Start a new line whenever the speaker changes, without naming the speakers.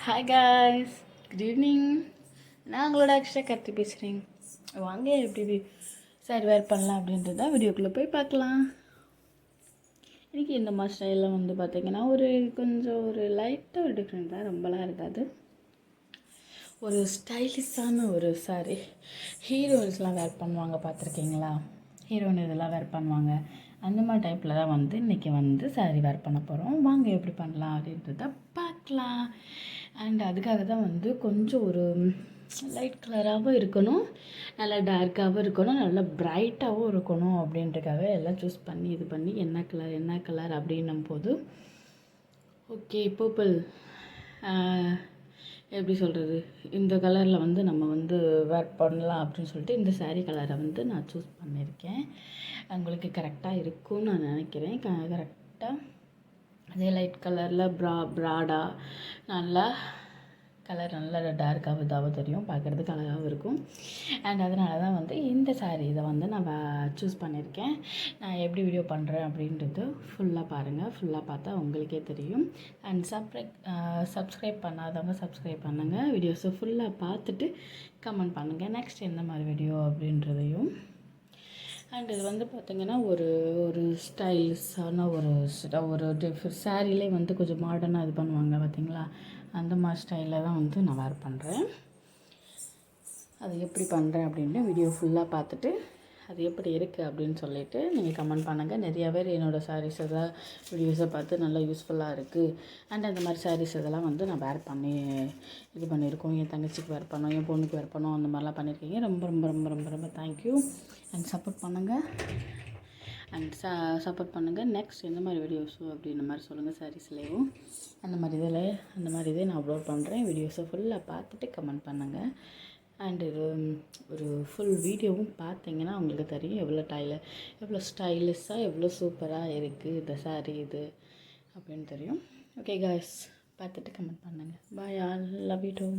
Hi guys, good evening. நான் உங்களோட அக்ஷயா கார்த்தி பேசுகிறேன். வாங்க எப்படி சாரி வேர் பண்ணலாம் அப்படின்றத வீடியோக்குள்ளே போய் பார்க்கலாம். இன்றைக்கி இந்த மாதிரி ஸ்டைலில் வந்து பார்த்திங்கன்னா கொஞ்சம் லைட்டாக ஒரு டிஃப்ரெண்ட்டாக ரொம்பலாம் இருக்காது. ஒரு ஸ்டைலிஷான ஒரு சாரி ஹீரோயின்ஸ்லாம் வேர் பண்ணுவாங்க, பார்த்துருக்கீங்களா? ஹீரோயின் இதெல்லாம் வேர் பண்ணுவாங்க. அந்த மாதிரி டைப்பில் தான் வந்து இன்றைக்கி வந்து சாரி வேர் பண்ண போகிறோம். வாங்க எப்படி பண்ணலாம் அப்படின்றத பார்க்கலாம். அண்ட் அதுக்காக தான் வந்து கொஞ்சம் ஒரு லைட் கலராகவும் இருக்கணும், நல்லா டார்க்காகவும் இருக்கணும், நல்லா ப்ரைட்டாகவும் இருக்கணும் அப்படின்றக்காக எல்லாம் சூஸ் பண்ணி இது பண்ணி என்ன கலர் அப்படின்னும் போது ஓகே பர்பிள், எப்படி சொல்கிறது, இந்த கலரில் வந்து நம்ம வந்து வேர் பண்ணலாம் அப்படின்னு சொல்லிட்டு இந்த சாரீ கலரை வந்து நான் சூஸ் பண்ணியிருக்கேன். உங்களுக்கு கரெக்டாக இருக்கும்னு நான் நினைக்கிறேன். கரெக்டாக அதே லைட் கலரில் ப்ராடாக நல்லா கலர் நல்லா டார்க்காகவும் இதாகவும் தெரியும், பார்க்குறதுக்கு அழகாகவும் இருக்கும். அண்ட் அதனால தான் வந்து இந்த சாரீ இதை வந்து நான் சூஸ் பண்ணியிருக்கேன். நான் எப்படி வீடியோ பண்ணுறேன் அப்படின்றது ஃபுல்லாக பாருங்கள். ஃபுல்லாக பார்த்தா உங்களுக்கே தெரியும். அண்ட் சப்ஸ்கிரைப் பண்ணாதவங்க சப்ஸ்கிரைப் பண்ணுங்கள். வீடியோஸை ஃபுல்லாக பார்த்துட்டு கமெண்ட் பண்ணுங்கள் நெக்ஸ்ட் எந்த மாதிரி வீடியோ அப்படின்றதையும். அண்ட் இது வந்து பார்த்திங்கன்னா ஒரு ஸ்டைலிஷான ஒரு சாரீலே வந்து கொஞ்சம் மாடர்னாக இது பண்ணுவாங்க பார்த்திங்களா, அந்த மாதிரி ஸ்டைலில் தான் வந்து நான் வேர் பண்ணுறேன். அது எப்படி பண்ணுறேன் அப்படின்னு வீடியோ ஃபுல்லாக பார்த்துட்டு அது எப்படி இருக்குது அப்படின்னு சொல்லிவிட்டு நீங்கள் கமெண்ட் பண்ணுங்கள். நிறையா பேர் என்னோடய சாரீஸ் எல்லாம் வீடியோஸை பார்த்து நல்லா யூஸ்ஃபுல்லாக இருக்குது. அண்ட் அந்த மாதிரி சாரீஸ் இதெல்லாம் வந்து நான் வேர் பண்ணி இது பண்ணியிருக்கோம். என் தங்கச்சிக்கு வேர் பண்ணோம், என் பொண்ணுக்கு வேர் பண்ணோம், அந்த மாதிரிலாம் பண்ணியிருக்கீங்க. ரொம்ப ரொம்ப ரொம்ப ரொம்ப ரொம்ப தேங்க்யூ. அண்ட் சப்போர்ட் பண்ணுங்கள். அண்ட் சப்போர்ட் பண்ணுங்கள். நெக்ஸ்ட் எந்த மாதிரி வீடியோஸோ அப்படின்ற மாதிரி சொல்லுங்கள். சாரீஸ்லேயும் அந்த மாதிரி இதே நான் அப்லோட் பண்ணுறேன். வீடியோஸை ஃபுல்லாக பார்த்துட்டு கமெண்ட் பண்ணுங்கள். அண்டு ஒரு ஃபுல் வீடியோவும் பார்த்தீங்கன்னா உங்களுக்கு தெரியும் எவ்வளோ ஸ்டைலிஷாக எவ்வளோ சூப்பராக இருக்குது இந்த சாரீ இது அப்படின்னு தெரியும். ஓகே காய்ஸ், பார்த்துட்டு கமெண்ட் பண்ணுங்கள். Bye all, love you two.